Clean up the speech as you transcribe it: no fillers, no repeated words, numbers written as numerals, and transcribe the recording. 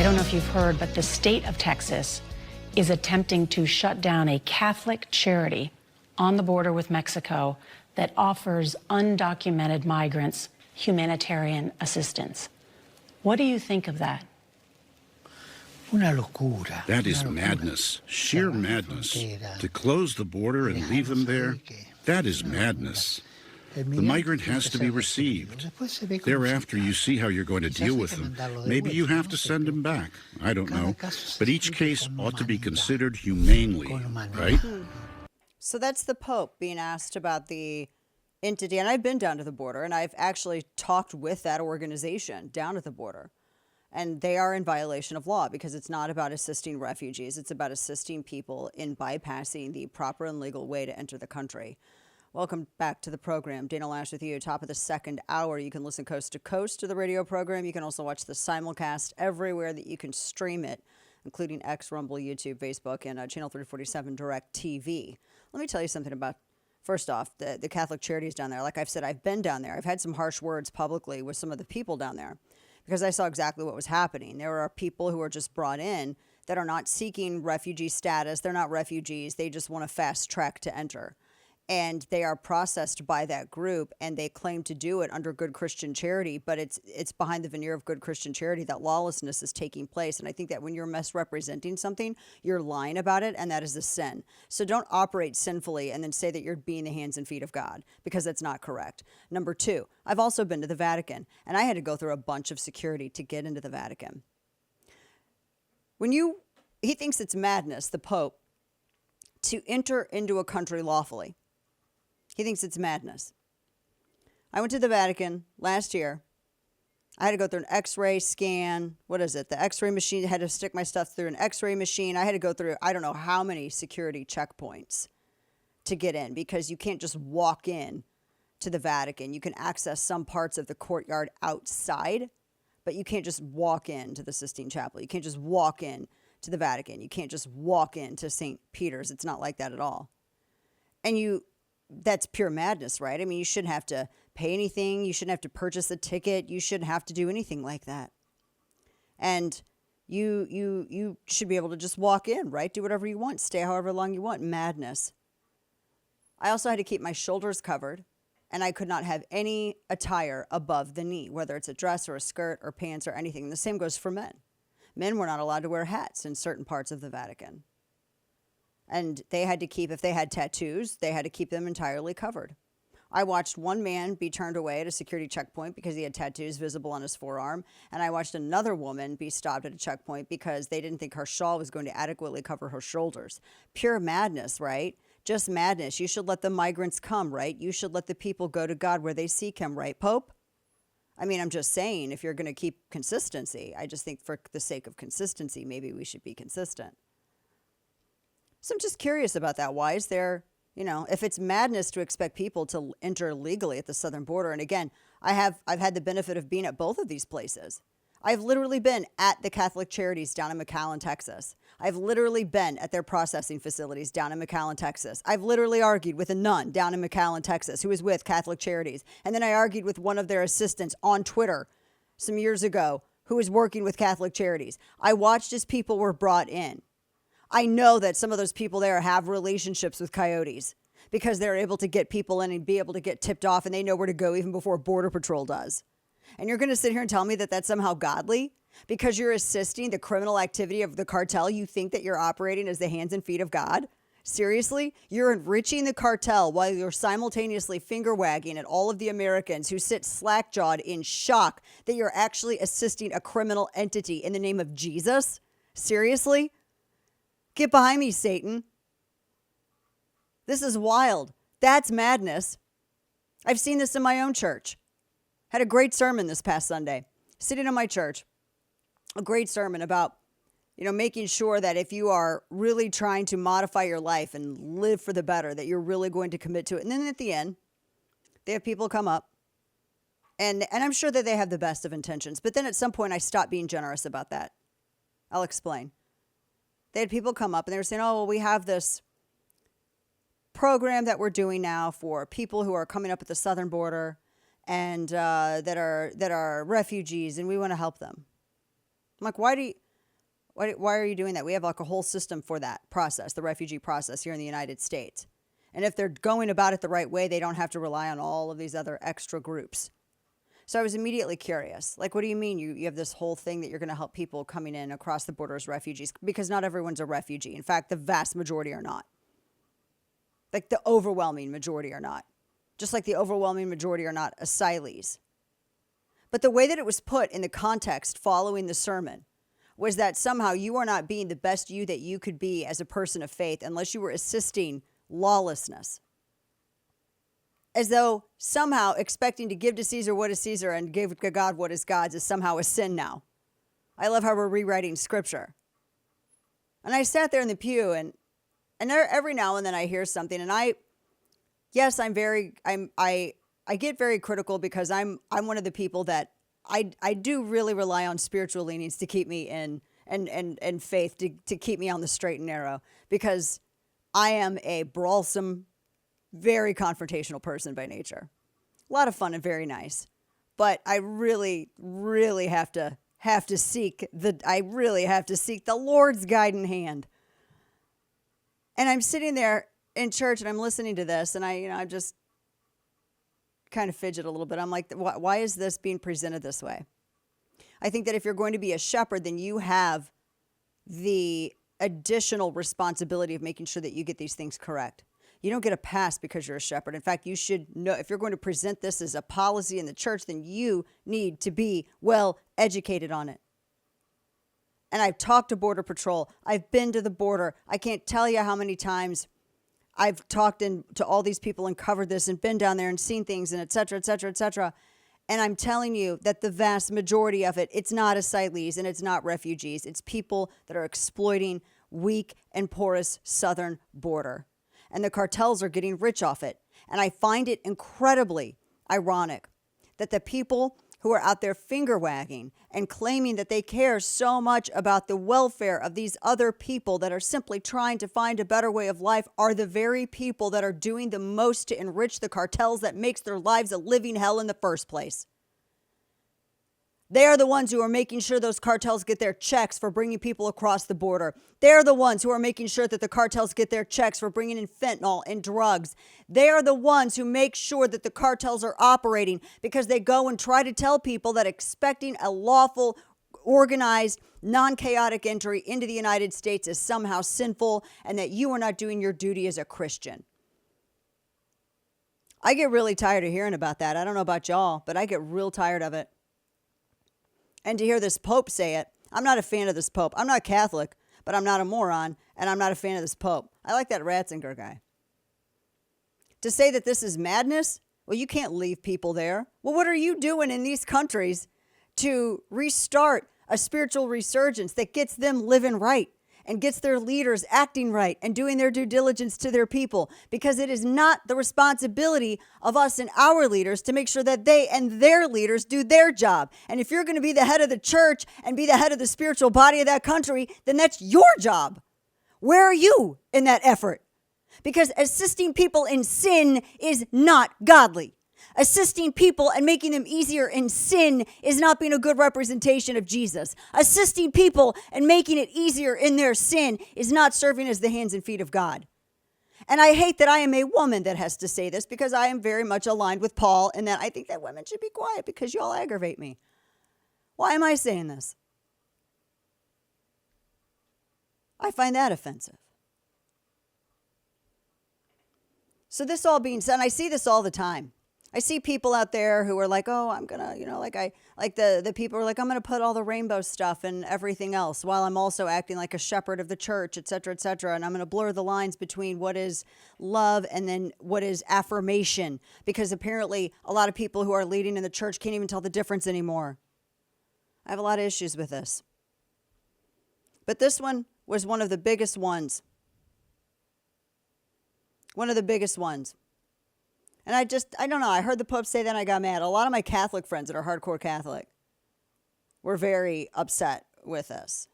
don't know if you've heard, but the state of Texas is attempting to shut down a Catholic charity on the border with Mexico that offers undocumented migrants humanitarian assistance. What do you think of that? That is madness, sheer madness. To close the border and leave them there, that is madness. The migrant has to be received. Thereafter, you see how you're going to deal with them. Maybe you have to send them back. I don't know. But each case ought to be considered humanely, right? So that's the Pope being asked about the entity. And I've been down to the border, and I've actually talked with that organization down at the border. And they are in violation of law because it's not about assisting refugees. It's about assisting people in bypassing the proper and legal way to enter the country. Welcome back to the program. Dana Loesch with you. Top of the second hour. You can listen coast to coast to the radio program. You can also watch the simulcast everywhere that you can stream it, including X, Rumble, YouTube, Facebook, and Channel 347 Direct TV. Let me tell you something about, first off, the Catholic charities down there. Like I've said, I've been down there. I've had some harsh words publicly with some of the people down there because I saw exactly what was happening. There are people who are just brought in that are not seeking refugee status. They're not refugees. They just want a fast track to enter. And they are processed by that group, and they claim to do it under good Christian charity, but it's behind the veneer of good Christian charity that lawlessness is taking place. And I think that when you're misrepresenting something, you're lying about it, and that is a sin. So don't operate sinfully and then say that you're being the hands and feet of God, because that's not correct. Number two, I've also been to the Vatican, and I had to go through a bunch of security to get into the Vatican. He thinks it's madness, the Pope, to enter into a country lawfully. He thinks it's madness. I went to the Vatican last year. I had to go through an x-ray scan. What is it? The x-ray machine. I had to stick my stuff through an x-ray machine. I had to go through, I don't know how many security checkpoints to get in, because you can't just walk in to the Vatican. You can access some parts of the courtyard outside, but you can't just walk into the Sistine Chapel. You can't just walk in to the Vatican. You can't just walk into St. Peter's. It's not like that at all. And that's pure madness, right? I mean, you shouldn't have to pay anything. You shouldn't have to purchase a ticket. You shouldn't have to do anything like that. And you should be able to just walk in, right? Do whatever you want. Stay however long you want. Madness. I also had to keep my shoulders covered, and I could not have any attire above the knee, whether it's a dress or a skirt or pants or anything. And the same goes for men. Men were not allowed to wear hats in certain parts of the Vatican. And they had to keep, if they had tattoos, they had to keep them entirely covered. I watched one man be turned away at a security checkpoint because he had tattoos visible on his forearm. And I watched another woman be stopped at a checkpoint because they didn't think her shawl was going to adequately cover her shoulders. Pure madness, right? Just madness. You should let the migrants come, right? You should let the people go to God where they seek him, right, Pope? I mean, I'm just saying, if you're going to keep consistency, I just think for the sake of consistency, maybe we should be consistent. So I'm just curious about that. Why is there, if it's madness to expect people to enter legally at the southern border? And again, I've had the benefit of being at both of these places. I've literally been at the Catholic charities down in McAllen, Texas. I've literally been at their processing facilities down in McAllen, Texas. I've literally argued with a nun down in McAllen, Texas, who was with Catholic charities. And then I argued with one of their assistants on Twitter some years ago who was working with Catholic charities. I watched as people were brought in. I know that some of those people there have relationships with coyotes because they're able to get people in and be able to get tipped off, and they know where to go even before Border Patrol does. And you're going to sit here and tell me that that's somehow godly? Because you're assisting the criminal activity of the cartel, you think that you're operating as the hands and feet of God? Seriously? You're enriching the cartel while you're simultaneously finger wagging at all of the Americans who sit slack-jawed in shock that you're actually assisting a criminal entity in the name of Jesus? Seriously? Get behind me, Satan. This is wild. That's madness. I've seen this in my own church. Had a great sermon this past Sunday, sitting in my church. A great sermon about, making sure that if you are really trying to modify your life and live for the better, that you're really going to commit to it. And then at the end, they have people come up, and I'm sure that they have the best of intentions. But then at some point, I stopped being generous about that. I'll explain. They had people come up and they were saying, oh, well, we have this program that we're doing now for people who are coming up at the southern border and that are refugees, and we want to help them. I'm like, why do Why are you doing that? We have like a whole system for that process, the refugee process here in the United States. And if they're going about it the right way, they don't have to rely on all of these other extra groups. So I was immediately curious. Like, what do you mean you have this whole thing that you're going to help people coming in across the border as refugees? Because not everyone's a refugee. In fact, the vast majority are not. Like the overwhelming majority are not. Just like the overwhelming majority are not asylees. But the way that it was put in the context following the sermon was that somehow you are not being the best you that you could be as a person of faith unless you were assisting lawlessness. As though somehow expecting to give to Caesar what is Caesar and give to God what is God's is somehow a sin now. I love how we're rewriting scripture. And I sat there in the pew and there, every now and then I hear something and I get very critical because I'm one of the people that I do really rely on spiritual leanings to keep me in and faith to keep me on the straight and narrow, because I am a brawlsome, very confrontational person by nature. A lot of fun and very nice, but I really, really have to seek the Lord's guiding hand. And I'm sitting there in church and I'm listening to this, and I just kind of fidget a little bit. I'm like, why is this being presented this way? I think that if you're going to be a shepherd, then you have the additional responsibility of making sure that you get these things correct. You don't get a pass because you're a shepherd. In fact, you should know, if you're going to present this as a policy in the church, then you need to be well educated on it. And I've talked to Border Patrol. I've been to the border. I can't tell you how many times I've talked to all these people and covered this and been down there and seen things and et cetera, et cetera, et cetera. And I'm telling you that the vast majority of it, it's not asylees and it's not refugees. It's people that are exploiting weak and porous southern border. And the cartels are getting rich off it. And I find it incredibly ironic that the people who are out there finger wagging and claiming that they care so much about the welfare of these other people that are simply trying to find a better way of life are the very people that are doing the most to enrich the cartels that makes their lives a living hell in the first place. They are the ones who are making sure those cartels get their checks for bringing people across the border. They're the ones who are making sure that the cartels get their checks for bringing in fentanyl and drugs. They are the ones who make sure that the cartels are operating, because they go and try to tell people that expecting a lawful, organized, non-chaotic entry into the United States is somehow sinful and that you are not doing your duty as a Christian. I get really tired of hearing about that. I don't know about y'all, but I get real tired of it. And to hear this Pope say it, I'm not a fan of this Pope. I'm not Catholic, but I'm not a moron, and I'm not a fan of this Pope. I like that Ratzinger guy. To say that this is madness, well, you can't leave people there. Well, what are you doing in these countries to restart a spiritual resurgence that gets them living right and gets their leaders acting right and doing their due diligence to their people? Because it is not the responsibility of us and our leaders to make sure that they and their leaders do their job. And if you're going to be the head of the church and be the head of the spiritual body of that country, then that's your job. Where are you in that effort? Because assisting people in sin is not godly. Assisting people and making them easier in sin is not being a good representation of Jesus. Assisting people and making it easier in their sin is not serving as the hands and feet of God. And I hate that I am a woman that has to say this, because I am very much aligned with Paul in that I think that women should be quiet because y'all aggravate me. Why am I saying this? I find that offensive. So this all being said, and I see this all the time. I see people out there who are like, oh, I'm going to, the people are like, I'm going to put all the rainbow stuff and everything else while I'm also acting like a shepherd of the church, et cetera, et cetera. And I'm going to blur the lines between what is love and then what is affirmation, because apparently a lot of people who are leading in the church can't even tell the difference anymore. I have a lot of issues with this. But this one was one of the biggest ones. One of the biggest ones. And I don't know. I heard the Pope say that and I got mad. A lot of my Catholic friends that are hardcore Catholic were very upset with this.